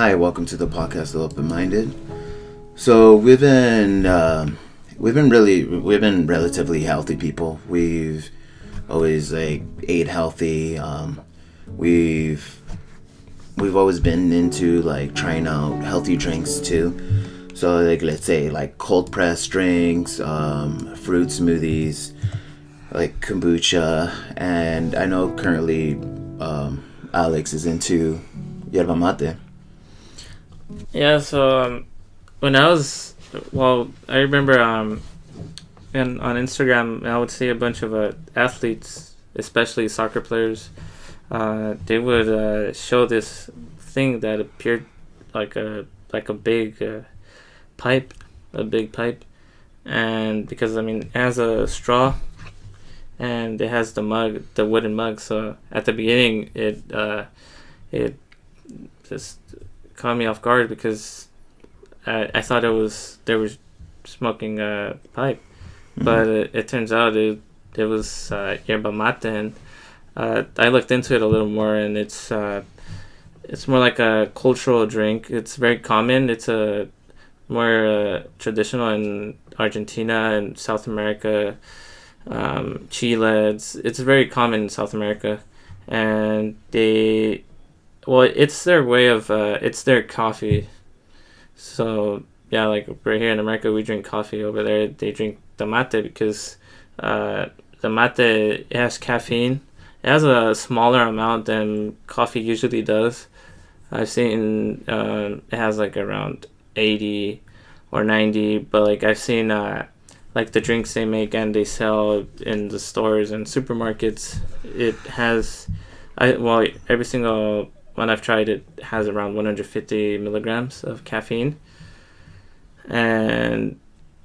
Hi, welcome to the podcast, Open Minded. So we've been relatively healthy people. We've always ate healthy. We've always been into trying out healthy drinks too. So let's say cold pressed drinks, fruit smoothies, like kombucha, and I know currently Alex is into Yerba Mate. Yeah, so when I was, I remember on Instagram, I would see a bunch of athletes, especially soccer players. They would show this thing that appeared like a big pipe, and because it has a straw, and it has the wooden mug. So at the beginning, it just caught me off guard because I thought they were smoking a pipe, but it turns out it was yerba mate, and I looked into it a little more, and it's more like a cultural drink. It's very common. It's a more traditional in Argentina and South America, Chile. It's very common in South America, and it's their way of it's their coffee. So yeah, like right here in America, we drink coffee. Over there, they drink the mate because the mate, it has caffeine. It has a smaller amount than coffee usually does. I've seen it has around 80 or 90, but I've seen the drinks they make and they sell in the stores and supermarkets. It has every single one I've tried, it has around 150 milligrams of caffeine. And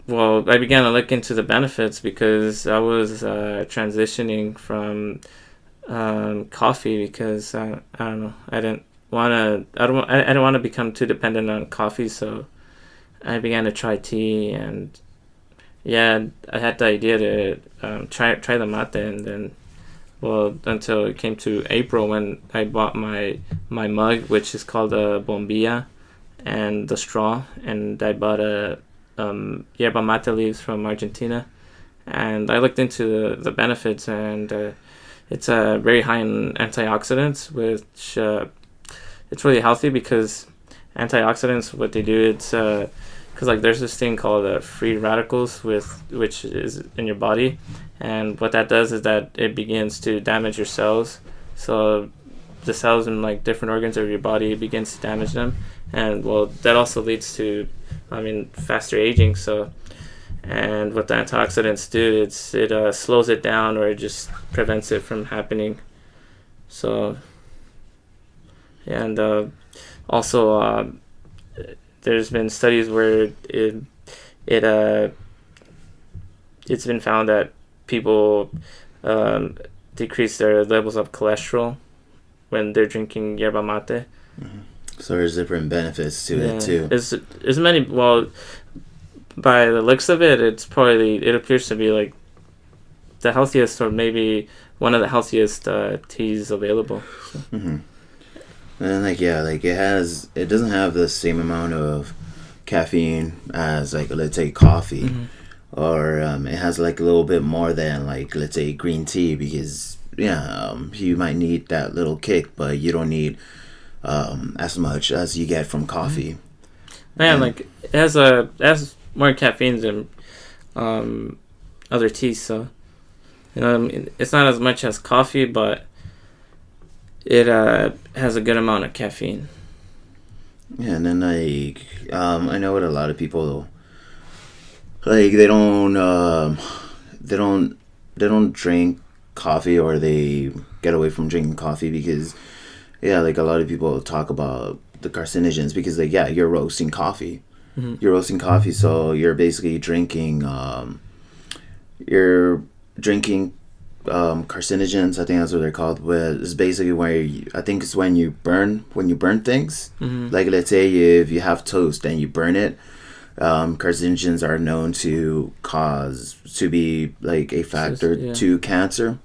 I began to look into the benefits because I was transitioning from coffee because I don't know, I didn't want to become too dependent on coffee, so I began to try tea. And yeah, I had the idea to try the mate, and then until it came to April when I bought my mug, which is called a bombilla, and the straw, and I bought a yerba mate leaves from Argentina, and I looked into the benefits, and it's very high in antioxidants, which it's really healthy because antioxidants, what they do, it's because there's this thing called free radicals which is in your body, and what that does is that it begins to damage your cells. So the cells in different organs of your body, it begins to damage them, and that also leads to faster aging. So, and what the antioxidants do, it slows it down, or it just prevents it from happening. So yeah, and also there's been studies where it's been found that people decrease their levels of cholesterol when they're drinking yerba mate. Mm-hmm. So there's different benefits to it too. As many. By the looks of it, it appears to be the healthiest, or maybe one of the healthiest teas available. So. Mm-hmm. And it doesn't have the same amount of caffeine as let's say coffee, or it has a little bit more than let's say green tea, because you might need that little kick, but you don't need as much as you get from coffee. It has more caffeine than other teas, so it's not as much as coffee, but it has a good amount of caffeine. Yeah, and then I know what a lot of people they don't drink coffee, or they get away from drinking coffee because a lot of people talk about the carcinogens, because you're roasting coffee. Mm-hmm. You're roasting coffee, so you're basically drinking carcinogens. I think that's what they're called. But it's basically when you burn things. Mm-hmm. Let's say if you have toast and you burn it, carcinogens are known to be a factor to cancer,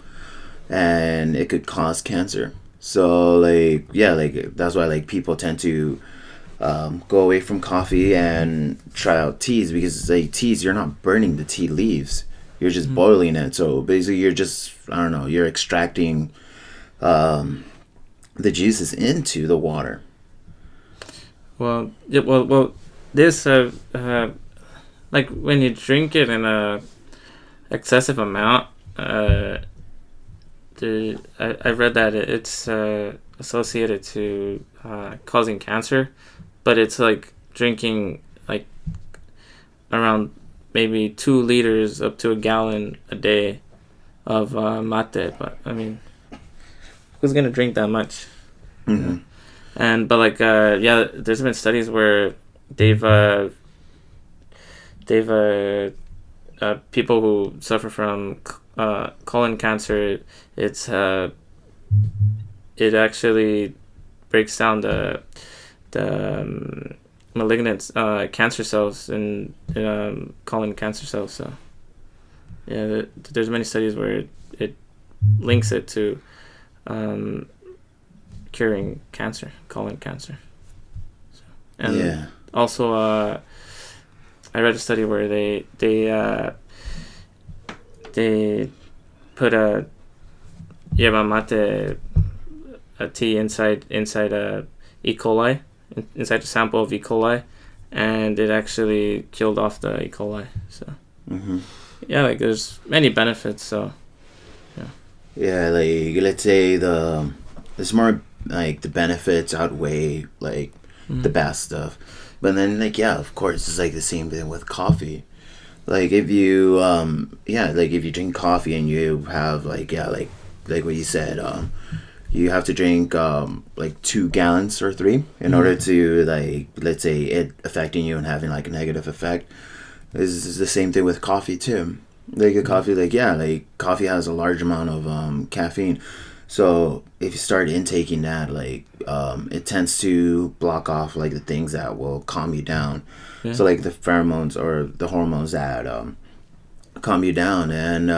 and it could cause cancer. So that's why people tend to go away from coffee and try out teas, because like teas, you're not burning the tea leaves, you're just boiling it. So basically you're just, I don't know, you're extracting the juices into the water. Well, yeah, well, this like when you drink it in a excessive amount, I read that it's associated to causing cancer, but it's like drinking like around maybe 2 liters up to a gallon a day of mate. But I mean, who's gonna drink that much? Mm-hmm. And but like yeah, there's been studies where they've people who suffer from colon cancer, it's it actually breaks down the malignant cancer cells in colon cancer cells. So yeah, there's many studies where it links it to curing cancer, colon cancer. So, and Yeah. also I read a study where they put a yerba mate a tea inside a E. coli, inside a sample of E. coli, and it actually killed off the E. coli. So yeah, like there's many benefits. So Yeah, like let's say there's more, like the benefits outweigh like the bad stuff. But then like, yeah, of course it's like the same thing with coffee. Like if you like if you drink coffee and you have like, yeah, like what you said, you have to drink like 2 gallons or 3 in order to, like, let's say it affecting you and having like a negative effect. This is the same thing with coffee too. Like a coffee, like, yeah, like coffee has a large amount of caffeine. So if you start intaking that, like it tends to block off like the things that will calm you down. yeah. So like the pheromones or the hormones that calm you down, and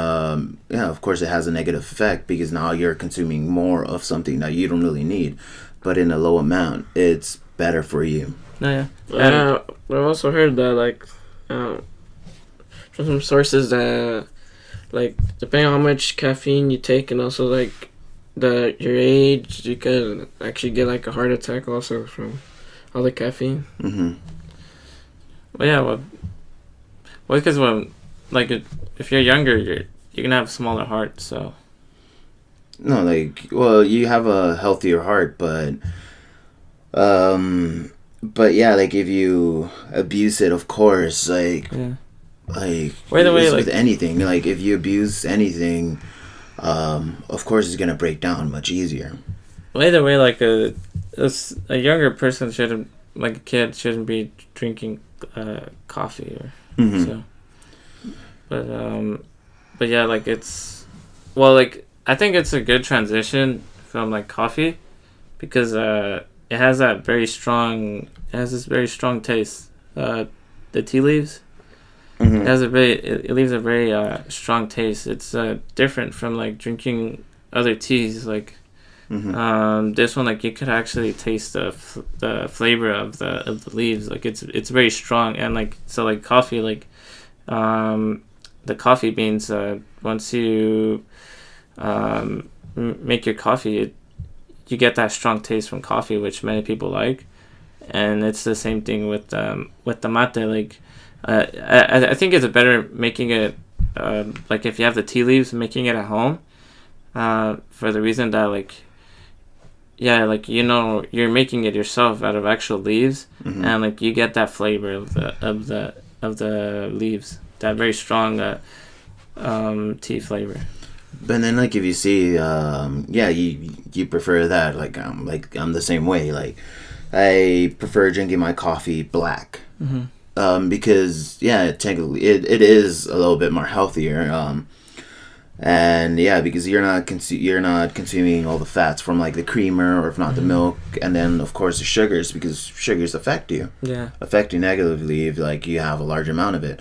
yeah, of course it has a negative effect because now you're consuming more of something that you don't really need, but in a low amount, it's better for you. No, yeah. I've also heard that like from some sources that like depending on how much caffeine you take and also like your age, you could actually get like a heart attack also from all the caffeine. Well, yeah, well, because when like if you're younger, you're gonna have a smaller heart. So No, like, well, you have a healthier heart, but yeah, like if you abuse it, of course, like yeah. like By the way, it's like with anything, like if you abuse anything, of course it's gonna break down much easier. well, either way, like a younger person shouldn't, like a kid shouldn't be drinking coffee or so. But yeah, like it's, well, like I think it's a good transition from like coffee because it has that very strong, it has this very strong taste. The tea leaves, it has it leaves a very strong taste. It's different from like drinking other teas. Like this one, like you could actually taste the flavor of the leaves. Like it's very strong, and like so like coffee, like the coffee beans, once you make your coffee, you get that strong taste from coffee, which many people like. And it's the same thing with the mate. Like I think it's better making it like if you have the tea leaves, making it at home, for the reason that like, yeah, like you're making it yourself out of actual leaves, and like you get that flavor of the leaves, that very strong tea flavor. But then, like, if you see, yeah, you prefer that. Like I'm the same way. Like, I prefer drinking my coffee black, because yeah, technically it is a little bit more healthier. And yeah, because you're not consuming all the fats from like the creamer or if not the milk, and then of course the sugars, because sugars affect you negatively if like you have a large amount of it.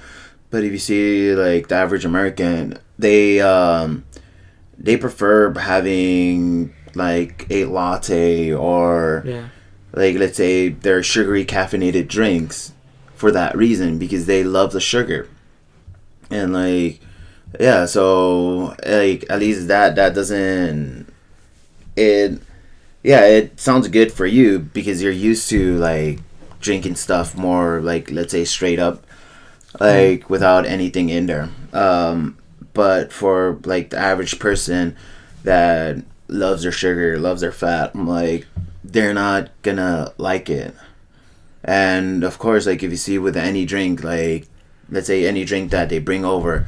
But if you see like the average American, they prefer having like a latte or like let's say they're sugary caffeinated drinks for that reason because they love the sugar. And like yeah, so like at least that doesn't it yeah, it sounds good for you because you're used to like drinking stuff more like let's say straight up like without anything in there. But for like the average person that loves their sugar, loves their fat, like they're not gonna like it. And of course, like if you see with any drink, like let's say any drink that they bring over,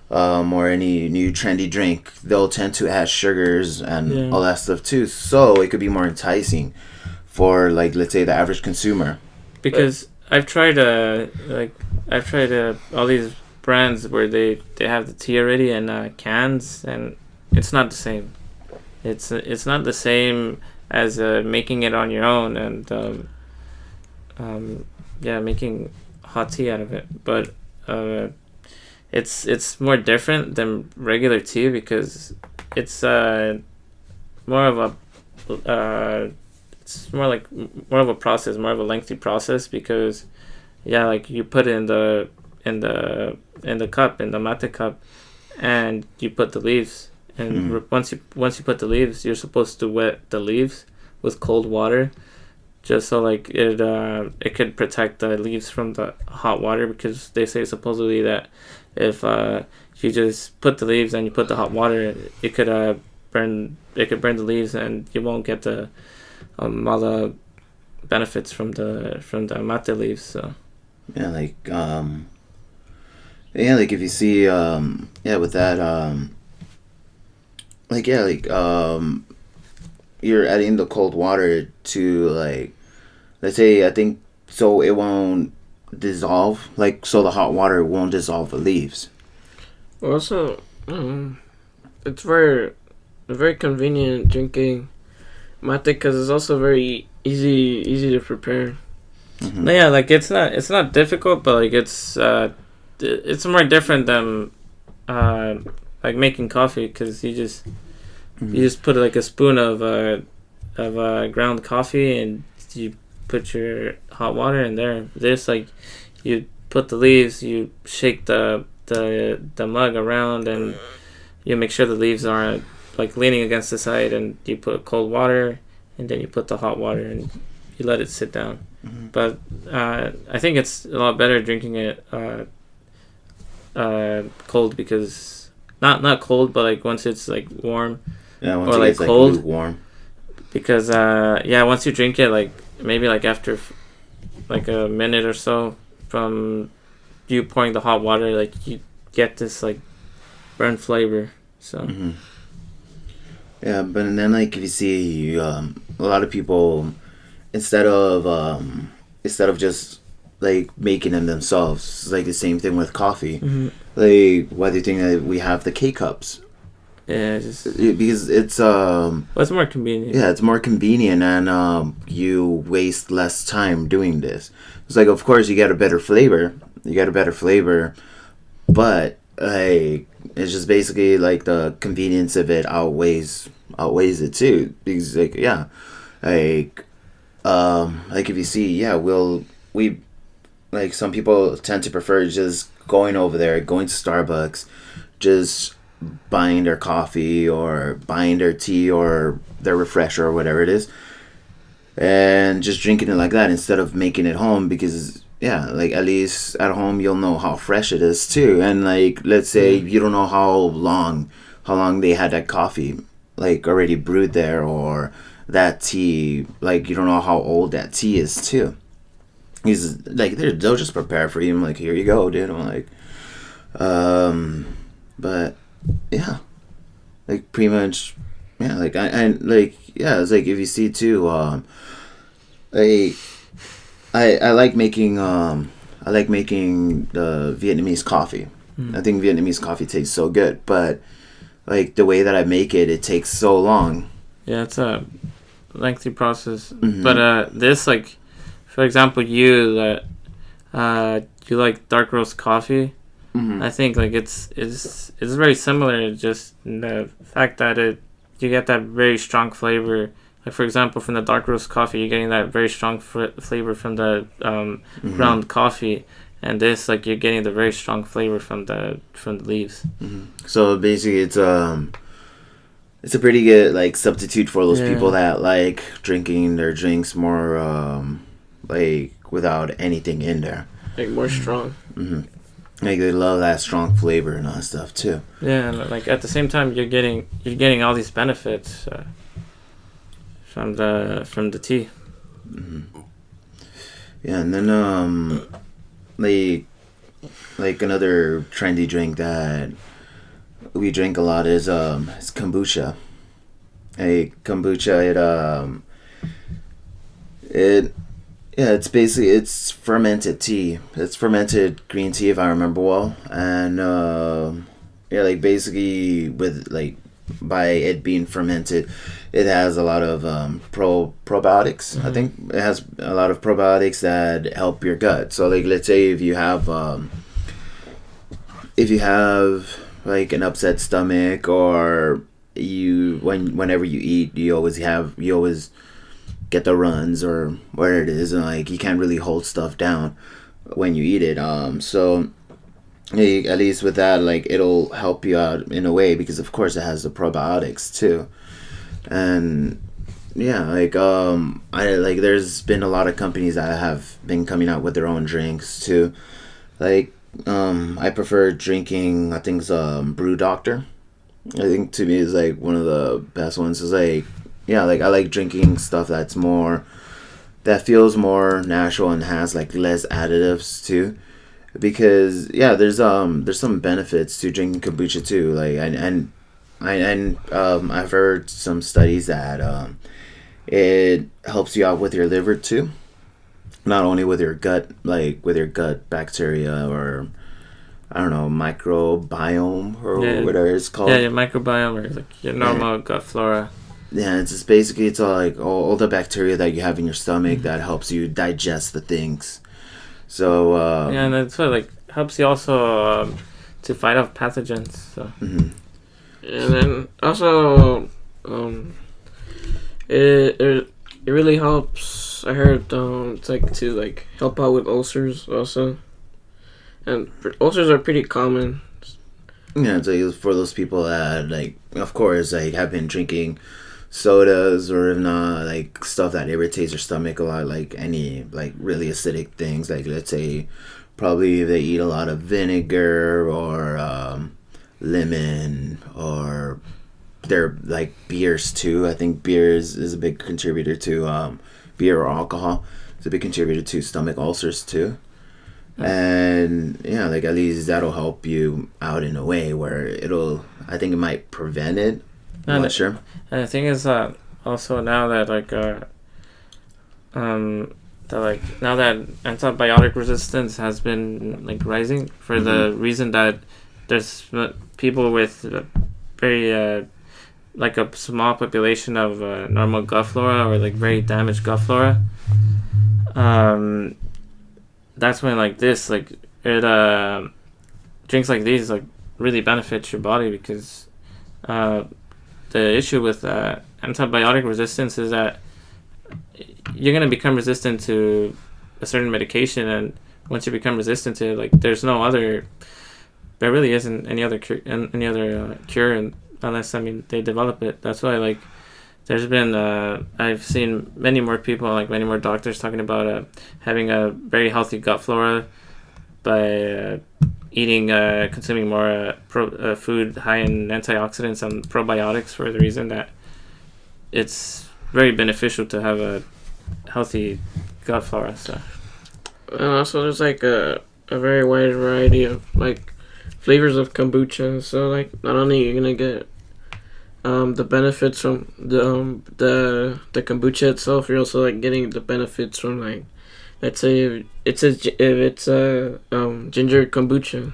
or any new trendy drink, they'll tend to add sugars and Yeah. all that stuff too. So it could be more enticing for like let's say the average consumer. Because I've tried all these brands where they have the tea already in cans, and it's not the same. It's not the same as making it on your own and yeah, making hot tea out of it. But it's more different than regular tea because it's more of it's more of a process, more of a lengthy process because yeah, like you put it in the cup, in the mate cup, and you put the leaves. And once you put the leaves, you're supposed to wet the leaves with cold water, just so like it could protect the leaves from the hot water because they say supposedly that if you just put the leaves and you put the hot water, it could burn the leaves and you won't get the all the benefits from the mate leaves. So Yeah, like yeah, like if you see yeah with that like yeah like you're adding the cold water to like let's say I think so it won't dissolve like so the hot water won't dissolve the leaves. Also, it's very convenient drinking mate because it's also very easy to prepare. no, yeah, like it's not difficult, but like it's more different than like making coffee because you just put like a spoon of ground coffee and you put your hot water in there. This like you put the leaves, you shake the mug around, and you make sure the leaves aren't like leaning against the side, and you put cold water, and then you put the hot water, and you let it sit down. But I think it's a lot better drinking it cold because not cold, but like once it's like warm. Yeah, once Or it like gets like cold. lukewarm. Because yeah, once you drink it, like maybe like after like a minute or so from you pouring the hot water, like you get this like burnt flavor. So Yeah, but and then like if you see a lot of people instead of just like making them themselves, it's like the same thing with coffee. Like why do you think that we have the K cups? yeah, it's just Because it's well, it's more convenient. yeah, it's more convenient and you waste less time doing this. It's like of course you get a better flavor. But like it's just basically like the convenience of it outweighs it too. Because like yeah. Like if you see, yeah, we like some people tend to prefer just going over there, going to Starbucks, just buying their coffee or buying their tea or their refresher or whatever it is, and just drinking it like that instead of making it home because yeah, like at least at home you'll know how fresh it is too, and like let's say you don't know how long they had that coffee like already brewed there or that tea, like you don't know how old that tea is too. He's like they'll just prepare for you. I'm like, here you go, dude. I'm like, but yeah, like pretty much, yeah. Like I like yeah. It's like if you see too, I like making the Vietnamese coffee. I think Vietnamese coffee tastes so good, but like the way that I make it, it takes so long. Yeah, it's a lengthy process. But this like, for example, you like dark roast coffee. I think like it's very similar, just in the fact that you get that very strong flavor Like for example, from the dark roast coffee, you're getting that very strong flavor from the ground coffee, and this like you're getting the very strong flavor from the leaves. So basically, it's a pretty good like substitute for those people that like drinking their drinks more like without anything in there. Like more strong. Like they love that strong flavor and all that stuff too. Yeah, and like at the same time, you're getting all these benefits from the tea. Yeah, and then like another trendy drink that we drink a lot is kombucha. Kombucha, it's basically it's fermented tea. It's fermented green tea if I remember well, and like basically with like by it being fermented, it has a lot of probiotics. I think it has a lot of probiotics that help your gut. So like let's say if you have like an upset stomach, or whenever you eat you always get the runs or whatever it is, and like you can't really hold stuff down when you eat it. So at least with that, like it'll help you out in a way, because of course it has the probiotics too. And yeah, like I like there's been a lot of companies that have been coming out with their own drinks too. Like I prefer drinking, I think it's Brew Doctor. I think to me is like one of the best ones. Is like, yeah, like I like drinking stuff that feels more natural and has like less additives too, because yeah, there's some benefits to drinking kombucha too. Like I've heard some studies that it helps you out with your liver too, not only with your gut, like with your gut bacteria, or I don't know, microbiome or whatever it's called. Yeah, your microbiome, or like your normal gut flora. Yeah, it's just basically it's all like all the bacteria that you have in your stomach that helps you digest the things. So yeah, and it's like helps you also to fight off pathogens. So. And then also it really helps. I heard it's like to like help out with ulcers also, and ulcers are pretty common. Yeah, it's like for those people that like, of course, like have been drinking sodas, or if not like stuff that irritates your stomach a lot, like any like really acidic things, like let's say probably they eat a lot of vinegar or lemon, or they're like beers too. I think beers is a big contributor to beer or alcohol is a big contributor to stomach ulcers too. And yeah, like at least that'll help you out in a way where I think it might prevent it. I'm not sure. And the thing is that also now that now that antibiotic resistance has been like rising for the reason that there's people with very like a small population of normal gut flora, or like very damaged gut flora. That's when like this like it drinks like these like really benefits your body, because the issue with antibiotic resistance is that you're going to become resistant to a certain medication, and once you become resistant to it, like there really isn't any other cure unless they develop it. That's why like there's been I've seen many more people, like many more doctors talking about having a very healthy gut flora by consuming more food high in antioxidants and probiotics, for the reason that it's very beneficial to have a healthy gut flora. So. And also there's like a very wide variety of like flavors of kombucha. So like not only you're gonna get the benefits from the kombucha itself, you're also like getting the benefits from like, let's say if it's ginger kombucha,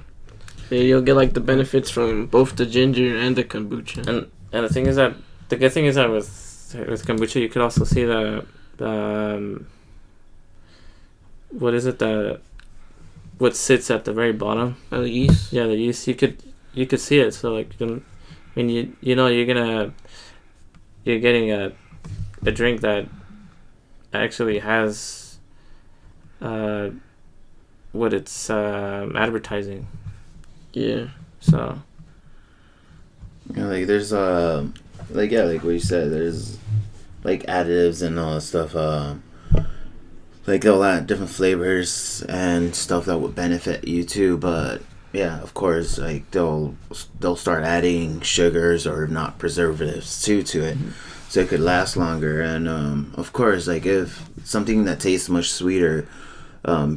you'll get like the benefits from both the ginger and the kombucha. And the thing is that the good thing is that with kombucha you could also see the what sits at the very bottom. The yeast. Yeah, the yeast. You could see it. So like, I mean, you're getting a drink that actually has what it's advertising. Yeah. So You know, like there's like yeah, like what you said, there's like additives and all that stuff. Like they'll add different flavors and stuff that would benefit you too. But yeah, of course, like they'll start adding sugars or not preservatives too to it, so it could last longer. And of course, like if something that tastes much sweeter,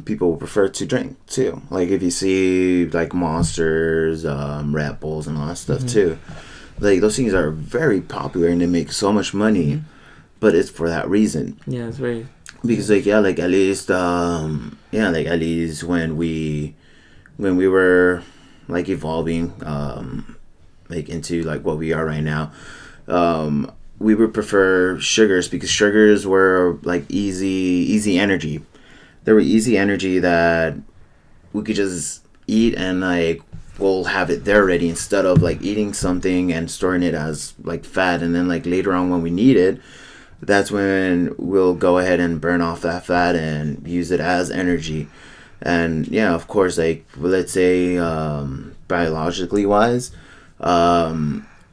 people will prefer to drink too. Like if you see like Monsters, Red Bulls, and all that stuff too. Like those things are very popular and they make so much money, but it's for that reason. yeah, it's very Because like yeah, like at least like at least when we were like evolving like into like what we are right now, we would prefer sugars because sugars were like easy energy. They were easy energy that we could just eat and like we'll have it there ready instead of like eating something and storing it as like fat, and then like later on when we need it, that's when we'll go ahead and burn off that fat and use it as energy. And yeah, of course, like let's say biologically wise,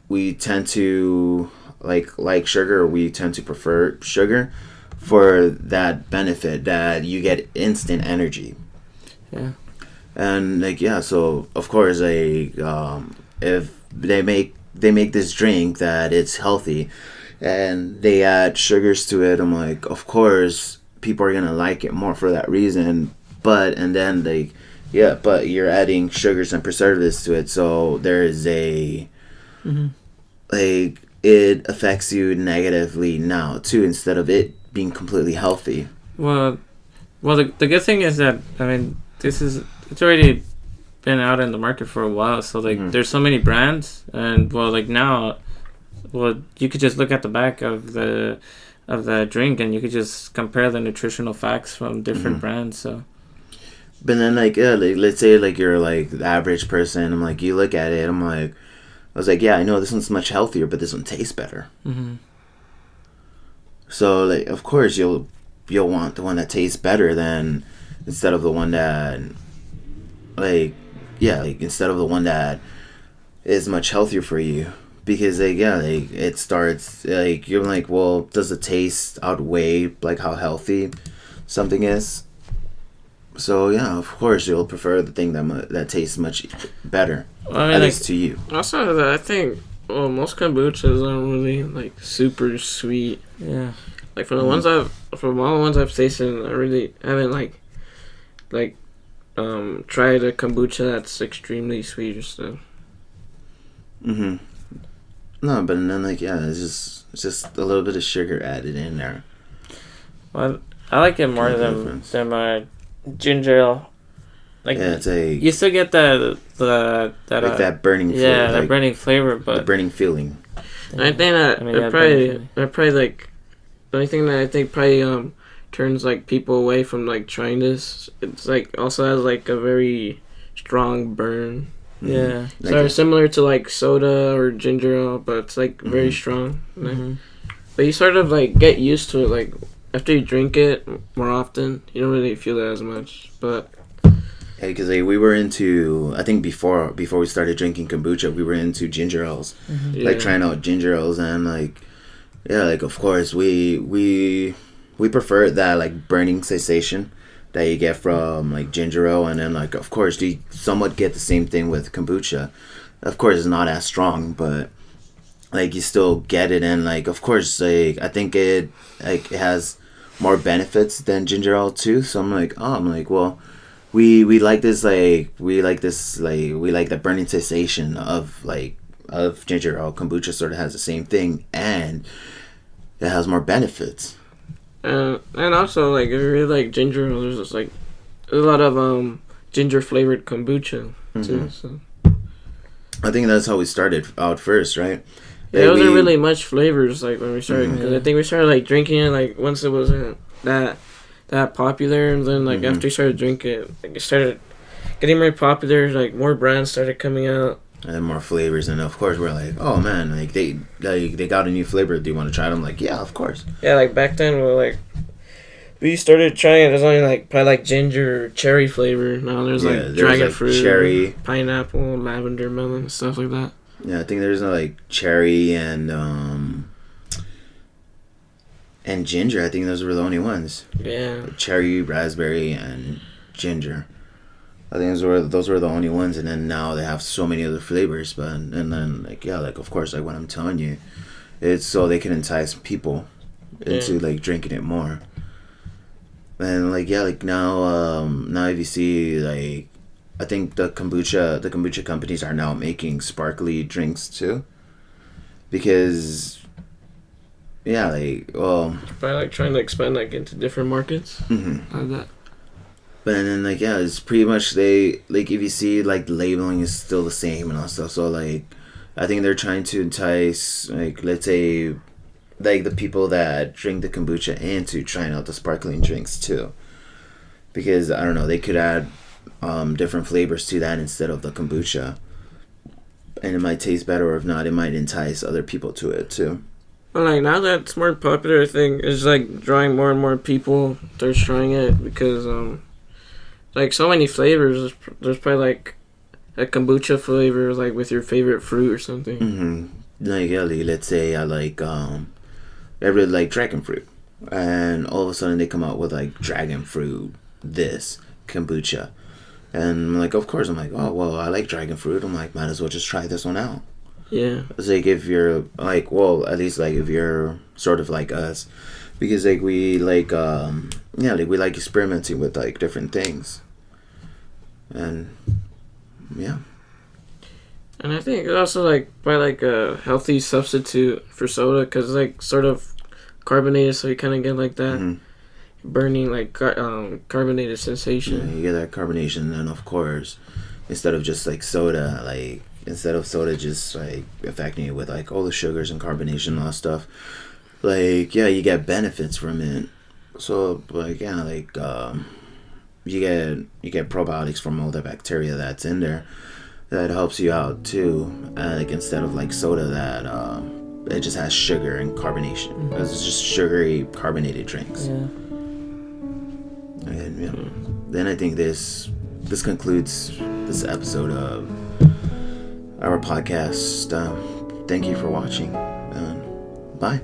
we tend to like sugar. We tend to prefer sugar for that benefit that you get instant energy. yeah. And like yeah, so of course, like if they make this drink that it's healthy and they add sugars to it, I'm like, of course people are gonna like it more for that reason. But and then like yeah, but you're adding sugars and preservatives to it, so there is a like it affects you negatively now too, instead of it being completely healthy. Well, the good thing is that I mean it's already been out in the market for a while, so like there's so many brands, and well like now, well you could just look at the back of the drink and you could just compare the nutritional facts from different brands. So but then like yeah, like let's say like you're like the average person, I'm like you look at it, I'm like I was like yeah, I know this one's much healthier, but this one tastes better. So like of course you'll want the one that tastes better than instead of the one that like yeah, like instead of the one that is much healthier for you, because like yeah, like it starts like you're like, well, does the taste outweigh like how healthy something is? So yeah, of course you'll prefer the thing that tastes much better, I mean, at least to you. Also, I think most kombuchas aren't really like super sweet. yeah, Like from all the ones I've tasted, I really haven't like tried a kombucha that's extremely sweet or stuff. No, but then like yeah, it's just a little bit of sugar added in there. well I like it more than my ginger ale. Like Yeah, it's a you still get that like that burning flavor, yeah, that like burning flavor, but the burning feeling. I think that probably like the only thing that I think probably turns like people away from like trying this. It's like also has like a very strong burn. yeah. Like So similar to like soda or ginger ale, but it's like very strong. But you sort of like get used to it. Like after you drink it more often, you don't really feel that as much. But yeah, because like, we were into, I think before we started drinking kombucha, we were into ginger ales, like trying out ginger ales, and like yeah, like of course we prefer that like burning sensation that you get from like ginger ale, and then like of course you somewhat get the same thing with kombucha. Of course it's not as strong, but like you still get it, and like of course like I think it has more benefits than ginger ale too. So I'm like well, we like this like we like that burning sensation of ginger ale. Kombucha sort of has the same thing, and it has more benefits. and also like if you really like ginger ale, there's just like a lot of ginger flavored kombucha too. So I think that's how we started out first, right? yeah, there wasn't really much flavors like when we started, because I think we started like drinking it like once it wasn't that popular, and then like after we started drinking it, like it started getting more popular, like more brands started coming out, and more flavors, and of course we're like, oh man, like they got a new flavor. Do you want to try it? I'm like, yeah, of course. Yeah, like back then we started trying it. There's only like probably like ginger or cherry flavor. Now there's Yeah, like there's, dragon like, fruit, cherry. pineapple, lavender, melon, stuff like that. Yeah, I think there's like cherry and ginger. I think those were the only ones. Yeah. Cherry, raspberry, and ginger. I think those were the only ones, and then now they have so many other flavors. But and then like yeah, like of course, like what I'm telling you, it's so they can entice people into like drinking it more. And like yeah, like now if you see like, I think the kombucha companies are now making sparkly drinks too, because yeah, like well, Probably like trying to expand like into different markets. Like that. but then like yeah, it's pretty much they like if you see like the labeling is still the same and all stuff. So like, I think they're trying to entice like let's say like the people that drink the kombucha into trying out the sparkling drinks too, because I don't know, they could add different flavors to that instead of the kombucha, and it might taste better, or if not, it might entice other people to it too. But like now that it's more popular, I think it's like drawing more and more people. They're trying it because like so many flavors. There's probably like a kombucha flavor like with your favorite fruit or something. Like yeah, let's say I like I really like dragon fruit, and all of a sudden they come out with like dragon fruit this kombucha, and I'm like, of course, I'm like, oh well, I like dragon fruit. I'm like, might as well just try this one out. Yeah. It's like if you're like, well, at least like if you're sort of like us, because like we like yeah, like we like experimenting with like different things, and yeah. And I think it's also like by like a healthy substitute for soda because it's like sort of carbonated, so you kind of get like that burning like carbonated sensation. Yeah, you get that carbonation, and then of course, instead of just like soda, like instead of soda just like affecting you with like all the sugars and carbonation and all that stuff, like yeah, you get benefits from it. So like yeah, like you get probiotics from all the bacteria that's in there. That helps you out too. Like instead of like soda that it just has sugar and carbonation. It's just sugary carbonated drinks. Yeah. And yeah, then I think this concludes this episode of our podcast. Thank you for watching. Bye.